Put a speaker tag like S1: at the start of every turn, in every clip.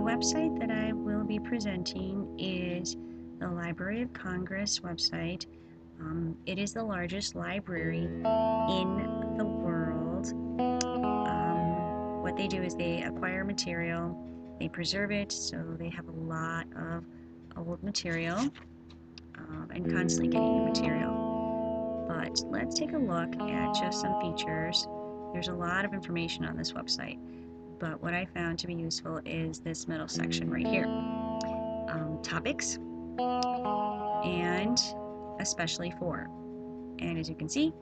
S1: website that I will be presenting is the Library of Congress website. It is the largest library in the world. What they do is they acquire material, they preserve it, so they have a lot of old material and constantly getting new material. But let's take a look at just some features. There's a lot of information on this website, but what I found to be useful is this middle section right here. Topics, and especially for. And as you can see,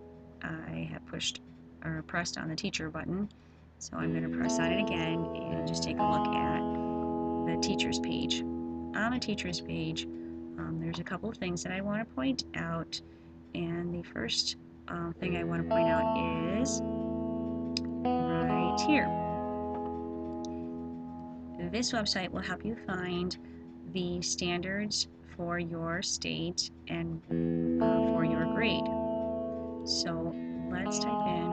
S1: I have pressed on the teacher button, so I'm going to press on it again and just take a look at the teachers page. On the teachers page, there's a couple of things that I want to point out, and the first thing I want to point out is right here. This website will help you find the standards for your state and for your grade. So let's type in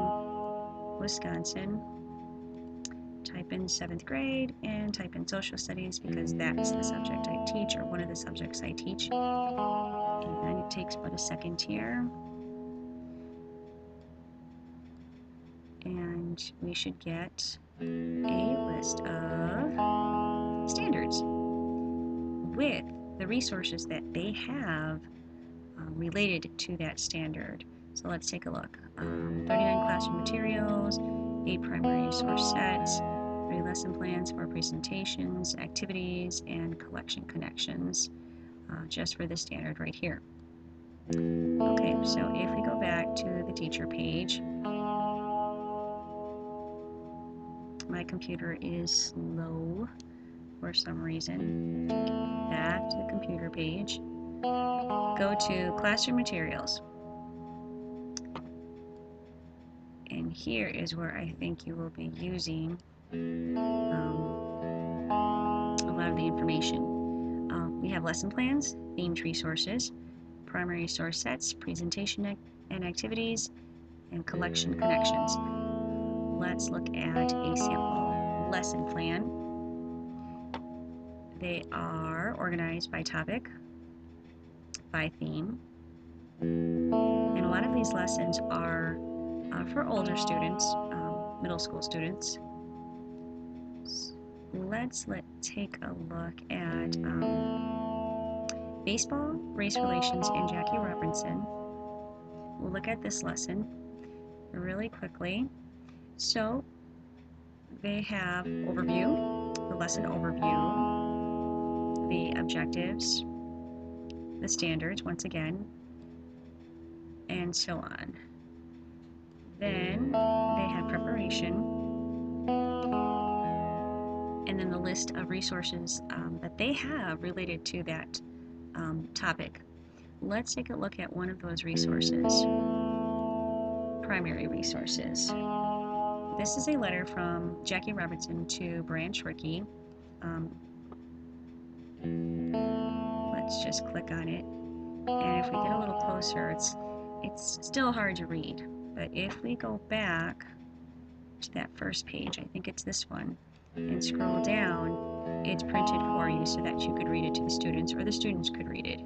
S1: Wisconsin, type in 7th grade, and type in social studies because that's the subject I teach, or one of the subjects I teach. And it takes but a second here. And we should get a list of standards with the resources that they have related to that standard. So let's take a look. 39 classroom materials, 8 primary resource sets, 3 lesson plans for presentations, activities, and collection connections, just for the standard right here. Okay, so if we go back to the teacher page, my computer is slow for some reason. Back to the computer page. Go to classroom materials. And here is where I think you will be using a lot of the information. We have lesson plans, themed resources, primary source sets, presentation and activities, and collection connections. Let's look at a sample lesson plan. They are organized by topic, by theme, and a lot of these lessons are for older students, middle school students. Let's take a look at baseball, race relations, and Jackie Robinson. We'll look at this lesson really quickly. So they have overview, the lesson overview, the objectives, the standards once again, and so on. Then they have preparation, and then the list of resources that they have related to that topic. Let's take a look at one of those resources, primary resources. This is a letter from Jackie Robinson to Branch Rickey. Let's just click on it, and if we get a little closer, it's still hard to read. But if we go back to that first page, I think it's this one, and scroll down, it's printed for you so that you could read it to the students, or the students could read it.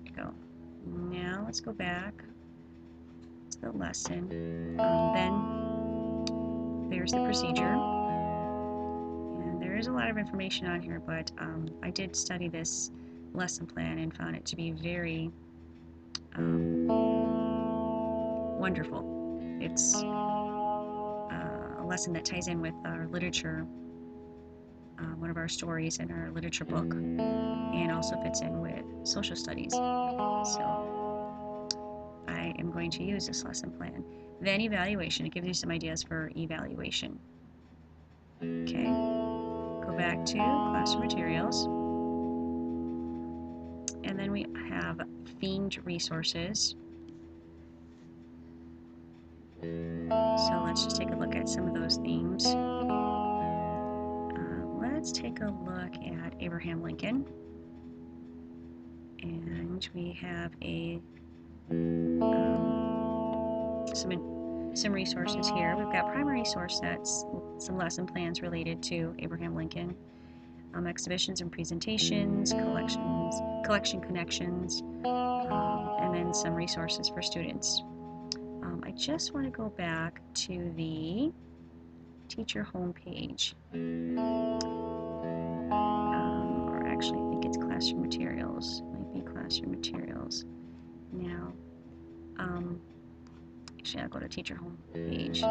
S1: There you go. Now let's go back to the lesson. Then there's the procedure. And there is a lot of information on here, but I did study this lesson plan and found it to be very wonderful. It's a lesson that ties in with our literature, one of our stories in our literature book, and also fits in with social studies. So I am going to use this lesson plan. Then evaluation. It gives you some ideas for evaluation. Okay, go back to classroom materials. And then we have themed resources. So let's just take a look at some of those themes. Let's take a look at Abraham Lincoln. And we have some some resources here. We've got primary source sets, some lesson plans related to Abraham Lincoln, exhibitions and presentations, collection connections, and then some resources for students. I just want to go back to the teacher homepage, or actually I think it's classroom materials. It might be classroom materials. Now, actually I'll go to teacher homepage.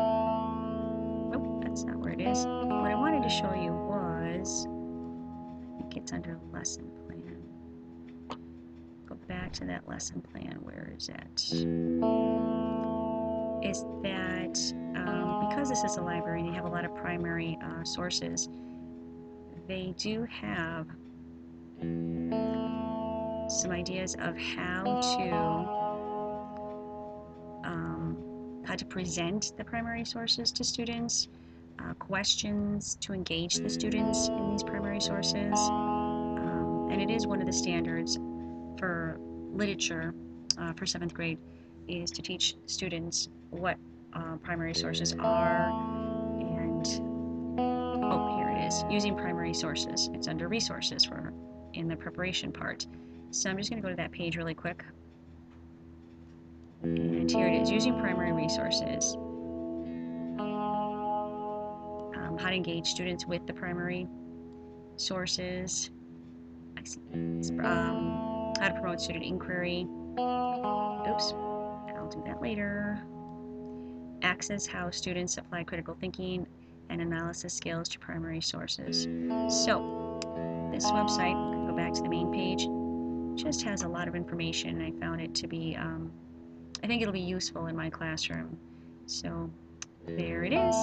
S1: Nope, that's not where it is. What I wanted to show you was, I think it's under lesson plan. Go back to that lesson plan. Where is it? Is that because this is a library and they have a lot of primary sources, they do have some ideas of how to present the primary sources to students, questions to engage the students in these primary sources, and it is one of the standards for literature for 7th grade is to teach students what primary sources are, and oh, here it is, using primary sources. It's under resources in the preparation part. So I'm just going to go to that page really quick. And here it is, using primary resources. How to engage students with the primary sources. I see. How to promote student inquiry. Oops, I'll do that later. Access how students apply critical thinking and analysis skills to primary sources. So, this website, we can go back to the main page, just has a lot of information. I found it to be, I think it'll be useful in my classroom. So, there it is.